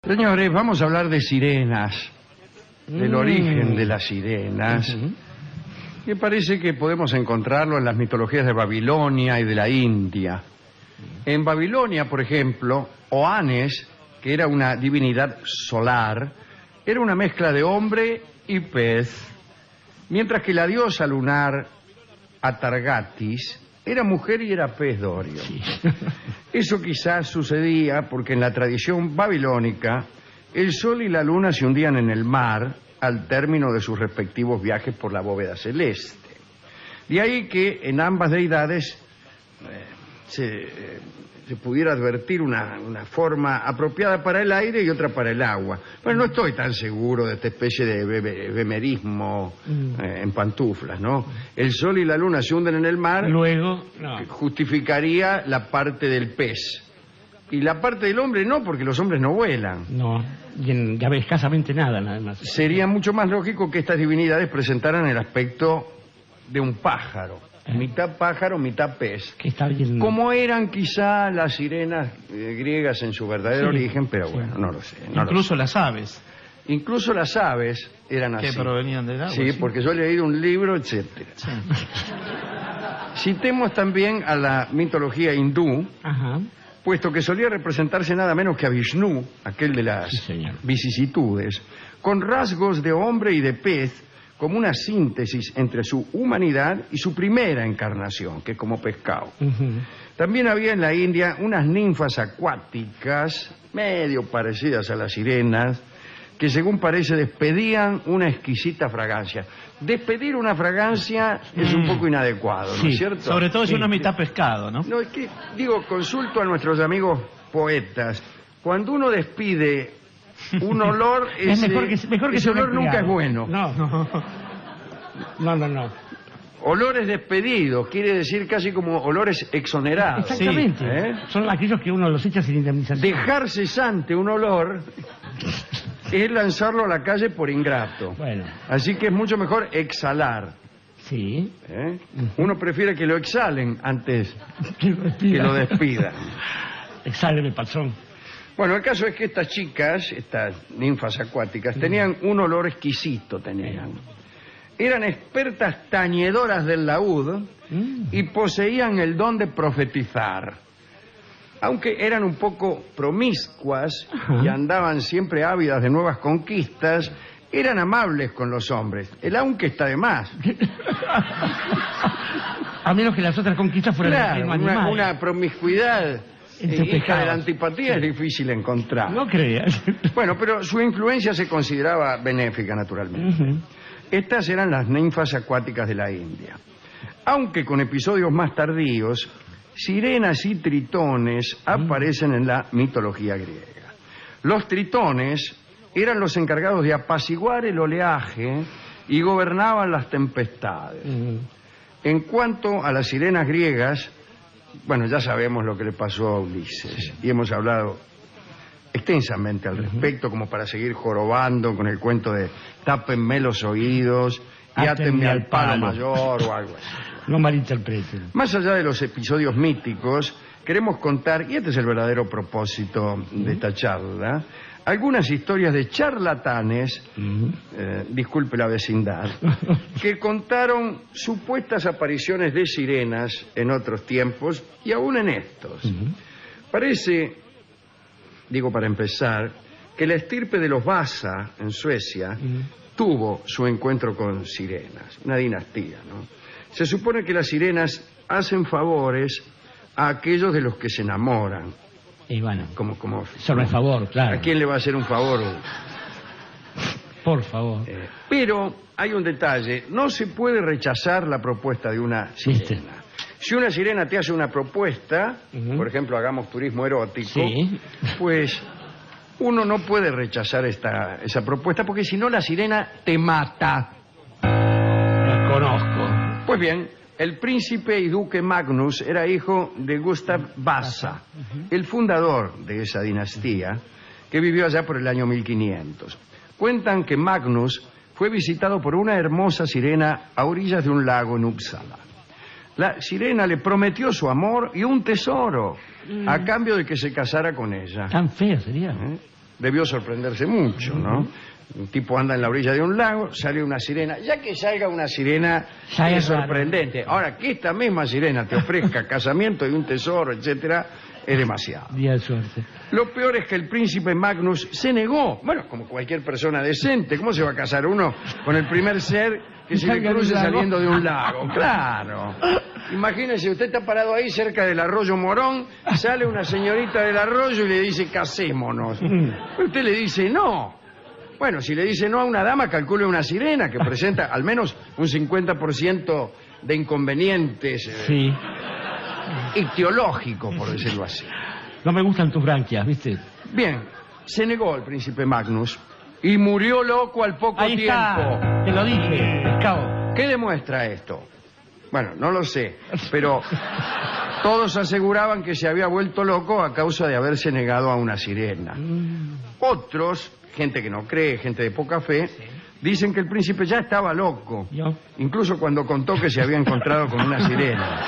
Señores, vamos a hablar de sirenas, del origen de las sirenas, que parece que podemos encontrarlo en las mitologías de Babilonia y de la India. En Babilonia, por ejemplo, Oannes, que era una divinidad solar, era una mezcla de hombre y pez, mientras que la diosa lunar Atargatis era mujer y era pez dorio. Sí. Eso quizás sucedía porque en la tradición babilónica el sol y la luna se hundían en el mar al término de sus respectivos viajes por la bóveda celeste. De ahí que en ambas deidades se pudiera advertir una forma apropiada para el aire y otra para el agua. Pero no estoy tan seguro de esta especie de bemerismo en pantuflas, ¿no? El sol y la luna se hunden en el mar. Luego, no. Justificaría la parte del pez. Y la parte del hombre no, porque los hombres no vuelan. No, y ya ves, escasamente nada más. Sería mucho más lógico que estas divinidades presentaran el aspecto de un pájaro. Mitad pájaro, mitad pez. Que está bien. Como eran quizá las sirenas griegas en su verdadero origen, pero bueno, no lo sé. Incluso las aves. Incluso las aves eran así. Que provenían del agua. Sí, porque yo he leído un libro, etcétera. Sí. Citemos también a la mitología hindú, puesto que solía representarse nada menos que a Vishnu, aquel de las vicisitudes, con rasgos de hombre y de pez, como una síntesis entre su humanidad y su primera encarnación, que es como pescado. También había en la India unas ninfas acuáticas, medio parecidas a las sirenas, que según parece despedían una exquisita fragancia. Despedir una fragancia es un poco inadecuado, ¿no es cierto? Sobre todo si uno es mitad pescado, ¿no? No, es que, digo, consulto a nuestros amigos poetas. Cuando uno despide un olor, es mejor que ese olor nunca es bueno. No. Olores despedidos, quiere decir casi como olores exonerados. Exactamente. Son aquellos que uno los echa sin indemnización. Dejar cesante un olor es lanzarlo a la calle por ingrato. Bueno. Así que es mucho mejor exhalar. Sí. Uno prefiere que lo exhalen antes que lo despidan. Exháleme, patrón. Bueno, el caso es que estas chicas, estas ninfas acuáticas, tenían un olor exquisito, Eran expertas tañedoras del laúd y poseían el don de profetizar. Aunque eran un poco promiscuas y andaban siempre ávidas de nuevas conquistas, eran amables con los hombres. El aunque está de más. A menos que las otras conquistas fueran una promiscuidad hija de la antipatía es difícil encontrar. No creas. Bueno, pero su influencia se consideraba benéfica, naturalmente. Estas eran las ninfas acuáticas de la India. Aunque con episodios más tardíos, sirenas y tritones aparecen en la mitología griega. Los tritones eran los encargados de apaciguar el oleaje y gobernaban las tempestades. En cuanto a las sirenas griegas, bueno, ya sabemos lo que le pasó a Ulises y hemos hablado extensamente al respecto, como para seguir jorobando con el cuento de tápenme los oídos y átenme al palo mayor o algo así. No malinterpreten. Más allá de los episodios míticos, queremos contar, y este es el verdadero propósito de esta charla, algunas historias de charlatanes, disculpe la vecindad, que contaron supuestas apariciones de sirenas en otros tiempos y aún en estos. Parece, digo para empezar, que la estirpe de los Vasa en Suecia tuvo su encuentro con sirenas, una dinastía, ¿no? Se supone que las sirenas hacen favores a aquellos de los que se enamoran. Y bueno, como sobre el favor, claro. ¿A quién le va a hacer un favor? Por favor. Pero hay un detalle, no se puede rechazar la propuesta de una sirena. Si una sirena te hace una propuesta, por ejemplo, hagamos turismo erótico, pues uno no puede rechazar esa propuesta porque si no la sirena te mata. La conozco. Pues bien, el príncipe y duque Magnus era hijo de Gustav Vasa, el fundador de esa dinastía, que vivió allá por el año 1500. Cuentan que Magnus fue visitado por una hermosa sirena a orillas de un lago en Uppsala. La sirena le prometió su amor y un tesoro a cambio de que se casara con ella. Tan fea sería. debió sorprenderse mucho, ¿no? Un tipo anda en la orilla de un lago, sale una sirena. Ya que salga una sirena Ya es es raro. sorprendente. Ahora, que esta misma sirena te ofrezca casamiento y un tesoro, etcétera, es demasiado. Día de suerte. Lo peor es que el príncipe Magnus se negó. Bueno, como cualquier persona decente, ¿cómo se va a casar uno con el primer ser que se le Salga de un cruce lago. saliendo de un lago? Claro. Imagínese, usted está parado ahí cerca del arroyo Morón, sale una señorita del arroyo y le dice, casémonos. Usted le dice, no. Bueno, si le dice no a una dama, calcule una sirena que presenta al menos un 50% de inconvenientes Sí. ictiológicos, por decirlo así. No me gustan tus branquias, ¿viste? Bien, se negó el príncipe Magnus y murió loco al poco Ahí tiempo. está. Te lo dije, pescado. ¿Qué demuestra esto? Bueno, no lo sé, pero todos aseguraban que se había vuelto loco a causa de haberse negado a una sirena. Otros, gente que no cree, gente de poca fe, dicen que el príncipe ya estaba loco, ¿Yo? incluso cuando contó que se había encontrado con una sirena.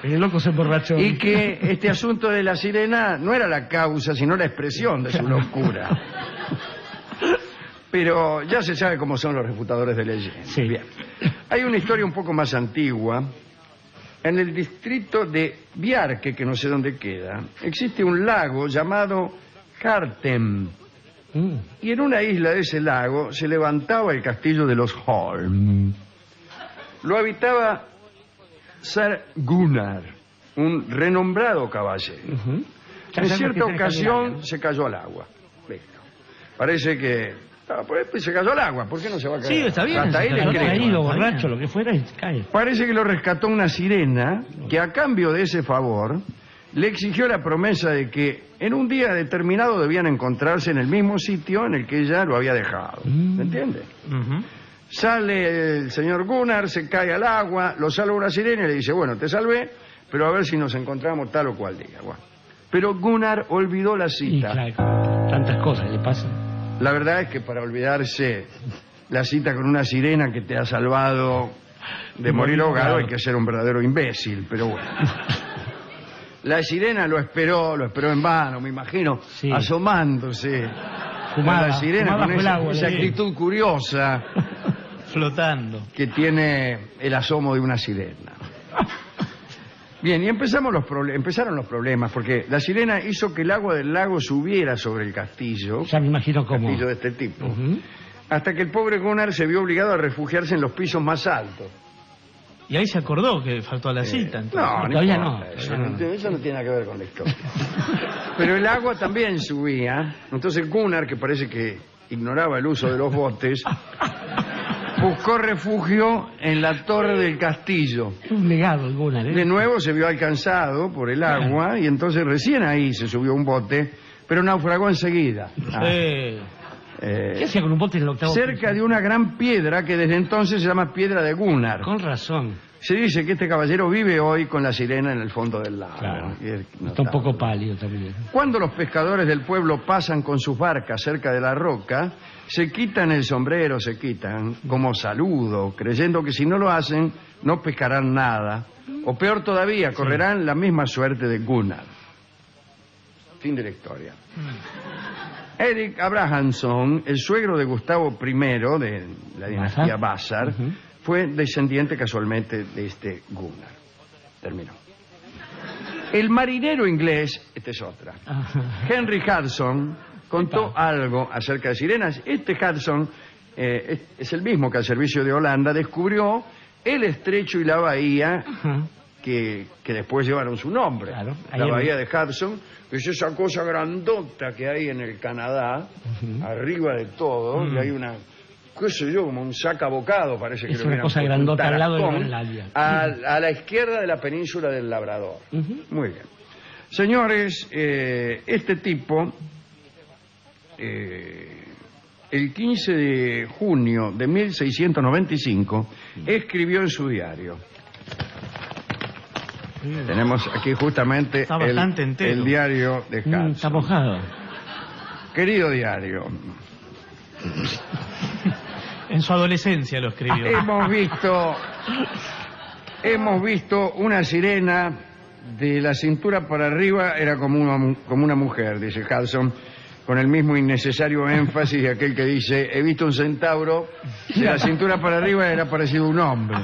El loco se emborrachó. Y que este asunto de la sirena no era la causa, sino la expresión de su locura. Pero ya se sabe cómo son los refutadores de leyendas. Sí. Bien. Hay una historia un poco más antigua. En el distrito de Bjarke, que no sé dónde queda, existe un lago llamado Hartem. Y en una isla de ese lago se levantaba el castillo de los Holm. Lo habitaba Sir Gunnar, un renombrado caballero. En cierta ocasión se cayó al agua. Listo. Parece que pues se cayó al agua. ¿Por qué no se va a caer? Sí, está bien, Hasta ahí se le cayó, creo. Caído, Está borracho, bien. lo que fuera, y cae. Parece que lo rescató una sirena que a cambio de ese favor le exigió la promesa de que en un día determinado debían encontrarse en el mismo sitio en el que ella lo había dejado. ¿Me entiende? Ujú. Sale el señor Gunnar, se cae al agua, lo salva una sirena y le dice, bueno, te salvé, pero a ver si nos encontramos tal o cual día. Bueno. Pero Gunnar olvidó la Y cita. claro, tantas cosas le pasan. La verdad es que para olvidarse la cita con una sirena que te ha salvado de morir ahogado hay que ser un verdadero imbécil, pero bueno. La sirena lo esperó en vano, me imagino, Sí. asomándose. Fumada, La sirena fumada con bajo el agua, esa sí. actitud curiosa Flotando. que tiene el asomo de una sirena. Bien, y empezaron los problemas, porque la sirena hizo que el agua del lago subiera sobre el castillo, Ya me imagino cómo. castillo de este tipo, Ujú. hasta que el pobre Gunnar se vio obligado a refugiarse en los pisos más altos. Y ahí se acordó que faltó a la cita. Entonces. No, Todavía importa, no, Eso, todavía no. eso no tiene nada que ver con la historia. Pero el agua también subía. Entonces Gunnar, que parece que ignoraba el uso de los botes, buscó refugio en la torre del castillo. Es un legado, el Gunnar, ¿eh? De nuevo se vio alcanzado por el agua y entonces recién ahí se subió a un bote, pero naufragó enseguida. ¿Qué hacía con un bote en el octavo Cerca piso? de una gran piedra que desde entonces se llama Piedra de Gunnar. Con razón. Se dice que este caballero vive hoy con la sirena en el fondo del lago. Claro. Y es Está un poco notable. pálido también. Cuando los pescadores del pueblo pasan con sus barcas cerca de la roca, se quitan el sombrero, como saludo, creyendo que si no lo hacen, no pescarán nada. O peor todavía, correrán la misma suerte de Gunnar. Fin de la historia. Erik Abrahamsson, el suegro de Gustavo I de la dinastía Vassar, fue descendiente casualmente de este Gunnar. Terminó. El marinero inglés, esta es otra, Henry Hudson, contó algo acerca de sirenas. Este Hudson es el mismo que al servicio de Holanda descubrió el estrecho y la bahía que después llevaron su nombre. Claro, ahí La en- bahía de Hudson, que es esa cosa grandota que hay en el Canadá, arriba de todo, y hay una, qué sé yo, como un sacabocado, parece que Es le una hubieran cosa puesto grandota un al lado de tarascón, Groenlandia. a la izquierda de la península del Labrador. Muy bien. Señores, este tipo, el 15 de junio de 1695, escribió en su diario. Tenemos aquí justamente Está bastante entero. el diario de Hudson. Está mojado. Querido diario, En su adolescencia lo escribió. hemos visto una sirena De la cintura para arriba era como una mujer, dice Hudson, con el mismo innecesario énfasis de aquel que dice, he visto un centauro, de la cintura para arriba era parecido a un hombre.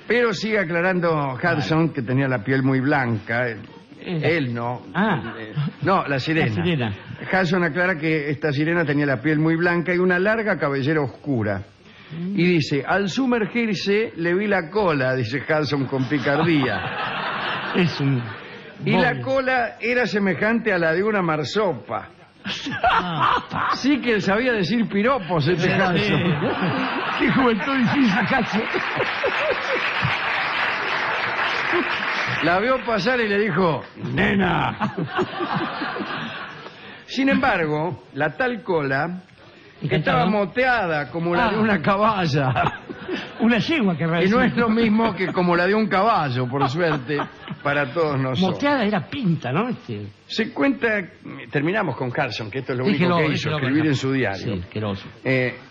Pero sigue aclarando Hudson que tenía la piel muy blanca. Él no. No, la sirena. La sirena. Hudson aclara que esta sirena tenía la piel muy blanca y una larga cabellera oscura. Y dice, al sumergirse le vi la cola, dice Hudson con picardía. Es un... Y la cola era semejante a la de una marsopa. Sí que él sabía decir piropos este Hudson. Qué juventud difícil, Hudson. La vio pasar y le dijo, nena. Sin embargo, la tal cola estaba moteada como la de una caballa. Una yegua que Y no es lo mismo que como la de un caballo, por suerte, para todos nosotros. Moteada era pinta, ¿no? Se cuenta, terminamos con Carson, que esto es lo único que hizo, escribir en su diario. Sí, asqueroso.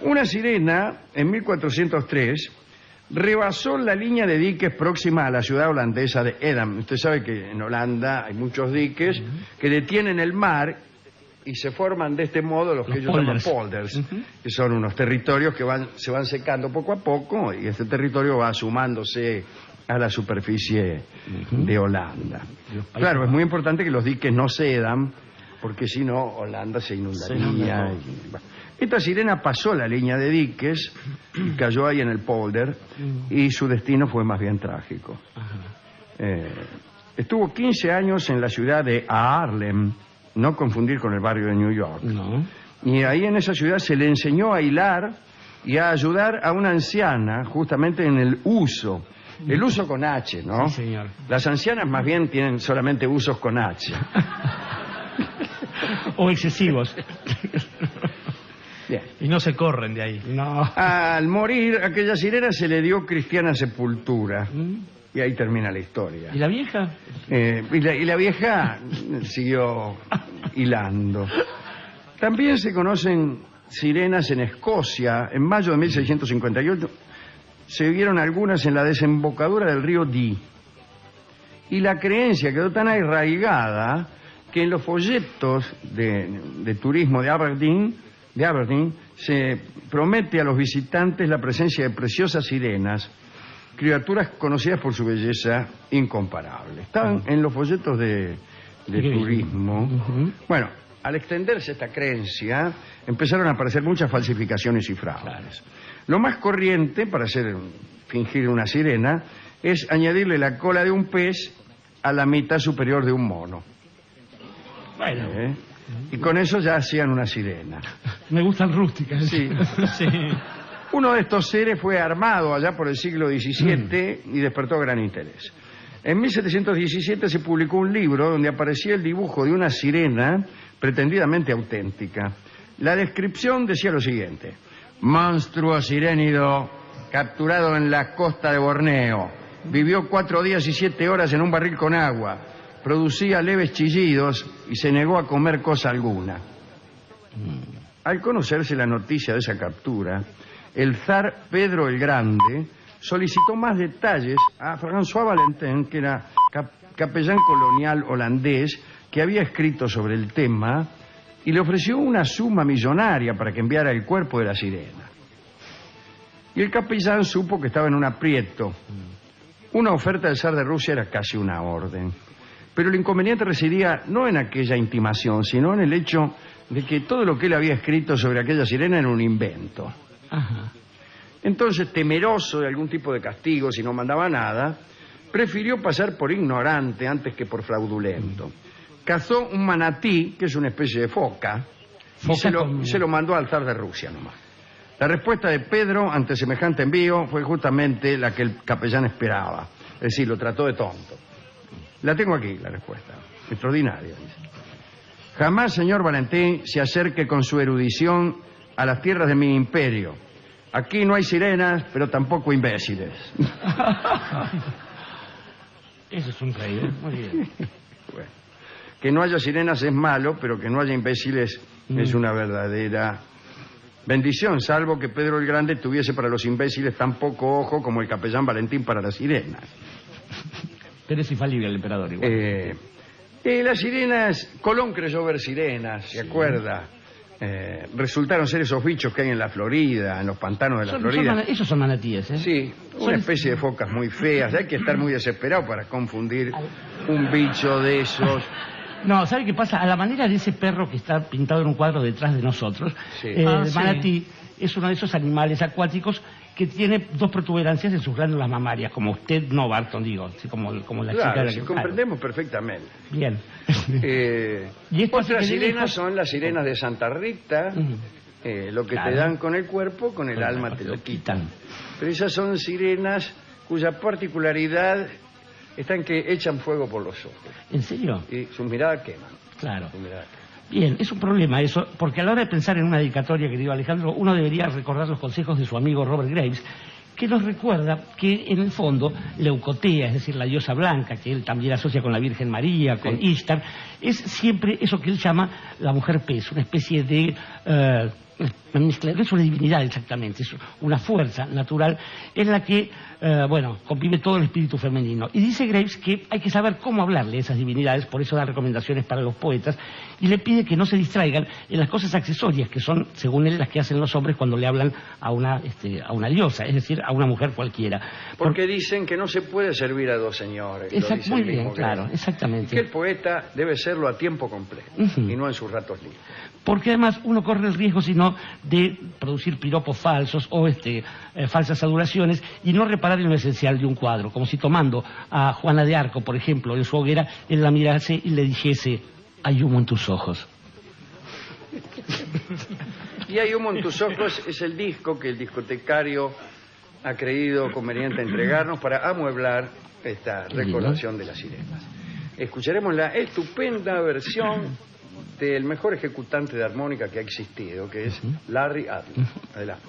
Una sirena, en 1403, rebasó la línea de diques próxima a la ciudad holandesa de Edam. Usted sabe que en Holanda hay muchos diques que detienen el mar y se forman de este modo los que ellos llaman polders, que son unos territorios que se van secando poco a poco y este territorio va sumándose a la superficie de Holanda. Claro, es muy importante que los diques no cedan, porque si no Holanda se inundaría. Esta sirena pasó la línea de diques y cayó ahí en el polder y su destino fue más bien trágico. Estuvo 15 años en la ciudad de Haarlem, no confundir con el barrio de New York. No. Y ahí en esa ciudad se le enseñó a hilar y a ayudar a una anciana justamente en el uso. El uso con H, ¿no? Sí, señor. Las ancianas más bien tienen solamente usos con H. O excesivos. Bien. Y no se corren de ahí. No. Al morir, aquella sirena se le dio cristiana sepultura. Y ahí termina la historia. ¿Y la vieja? Y la vieja siguió hilando. También se conocen sirenas en Escocia. En mayo de 1658 se vieron algunas en la desembocadura del río Dee. Y la creencia quedó tan arraigada que en los folletos de turismo de Aberdeen se promete a los visitantes la presencia de preciosas sirenas, criaturas conocidas por su belleza incomparable. Estaban en los folletos de turismo. Bueno, al extenderse esta creencia, empezaron a aparecer muchas falsificaciones y fraudes. Lo más corriente para fingir una sirena es añadirle la cola de un pez a la mitad superior de un mono. Bueno. Y con eso ya hacían una sirena. Me gustan rústicas. Sí. Sí. Uno de estos seres fue armado allá por el siglo XVII y despertó gran interés. En 1717 se publicó un libro donde aparecía el dibujo de una sirena pretendidamente auténtica. La descripción decía lo siguiente: monstruo sirénido capturado en la costa de Borneo. Vivió 4 días y 7 horas en un barril con agua. Producía leves chillidos y se negó a comer cosa alguna. Al conocerse la noticia de esa captura, el zar Pedro el Grande solicitó más detalles a François Valentin, que era capellán colonial holandés, que había escrito sobre el tema, y le ofreció una suma millonaria para que enviara el cuerpo de la sirena. Y el capellán supo que estaba en un aprieto. Una oferta del zar de Rusia era casi una orden. Pero el inconveniente residía no en aquella intimación, sino en el hecho de que todo lo que él había escrito sobre aquella sirena era un invento. Ajá. Entonces, temeroso de algún tipo de castigo si no mandaba nada, prefirió pasar por ignorante antes que por fraudulento. Cazó un manatí, que es una especie de foca, y se lo mandó al zar de Rusia nomás. La respuesta de Pedro ante semejante envío fue justamente la que el capellán esperaba. Es decir, lo trató de tonto. La tengo aquí, la respuesta. Extraordinaria. Jamás, señor Valentín, se acerque con su erudición a las tierras de mi imperio. Aquí no hay sirenas, pero tampoco imbéciles. Eso es un rey, ¿eh? Muy bien. Bueno, que no haya sirenas es malo, pero que no haya imbéciles es una verdadera bendición, salvo que Pedro el Grande tuviese para los imbéciles tan poco ojo como el capellán Valentín para las sirenas. Pero es infalible el emperador igual. Las sirenas, Colón creyó ver sirenas, ¿se acuerda? Resultaron ser esos bichos que hay en la Florida, en los pantanos de la Florida. Esos son manatíes, ¿eh? Sí, una especie de focas muy feas. Hay que estar muy desesperado para confundir un bicho de esos. No, ¿sabe qué pasa? A la manera de ese perro que está pintado en un cuadro detrás de nosotros, Sí. el manatí es uno de esos animales acuáticos que tiene dos protuberancias en sus glándulas mamarias, como usted no, Barton, digo, así como la chica Claro, de la sí, que... comprendemos perfectamente. Bien. Y esto hace otras que sirenas son las sirenas de Santa Rita. Lo que Claro. te dan con el cuerpo, con el alma te lo quitan. Pero esas son sirenas cuya particularidad está en que echan fuego por los ojos. ¿En serio? Y sus miradas queman. Claro. Sus miradas queman. Bien, es un problema eso, porque a la hora de pensar en una dedicatoria, querido Alejandro, uno debería recordar los consejos de su amigo Robert Graves, que nos recuerda que en el fondo Leucotea, es decir, la diosa blanca, que él también asocia con la Virgen María, con Ishtar, es siempre eso que él llama la mujer pez, una especie de... no es una divinidad exactamente, es una fuerza natural en la que, convive todo el espíritu femenino. Y dice Graves que hay que saber cómo hablarle a esas divinidades, por eso da recomendaciones para los poetas, y le pide que no se distraigan en las cosas accesorias, que son, según él, las que hacen los hombres cuando le hablan a una diosa, es decir, a una mujer cualquiera. Porque dicen que no se puede servir a dos señores. Muy bien, claro, exactamente. Y que el poeta debe serlo a tiempo completo, y no en sus ratos libres. Porque además uno corre el riesgo, sino de producir piropos falsos o falsas adulaciones y no reparar en lo esencial de un cuadro, como si tomando a Juana de Arco, por ejemplo, en su hoguera, él la mirase y le dijese: hay humo en tus ojos. Y Hay humo en tus ojos es el disco que el discotecario ha creído conveniente entregarnos para amueblar esta recordación de las sirenas. Escucharemos la estupenda versión del mejor ejecutante de armónica que ha existido, que es Larry Adler. Adelante.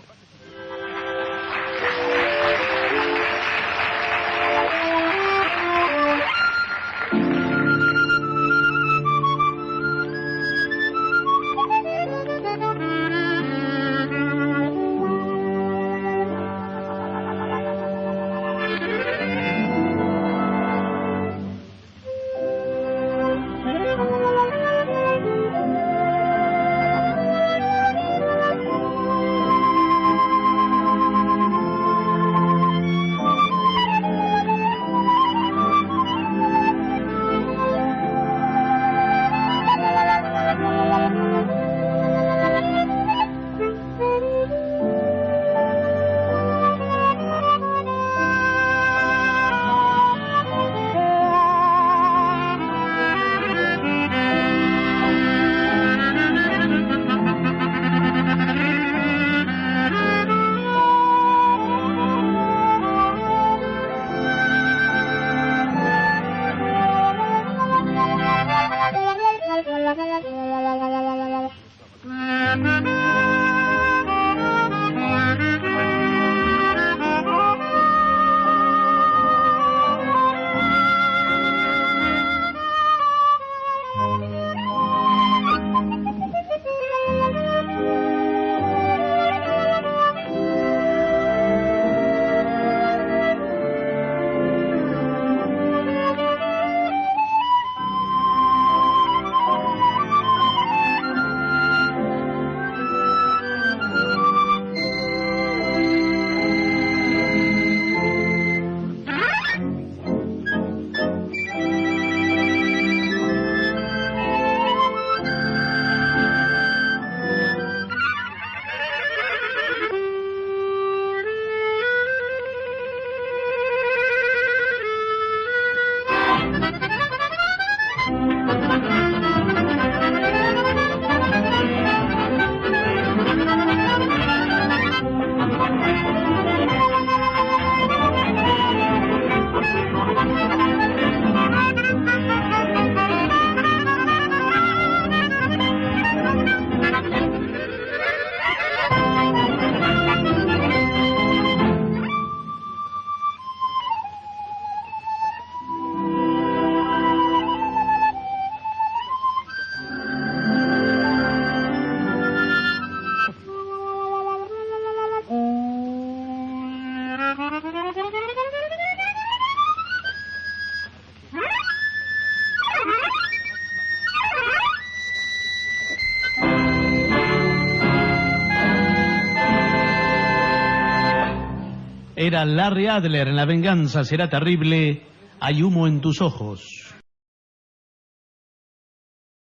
Era Larry Adler en La venganza será terrible. Hay humo en tus ojos.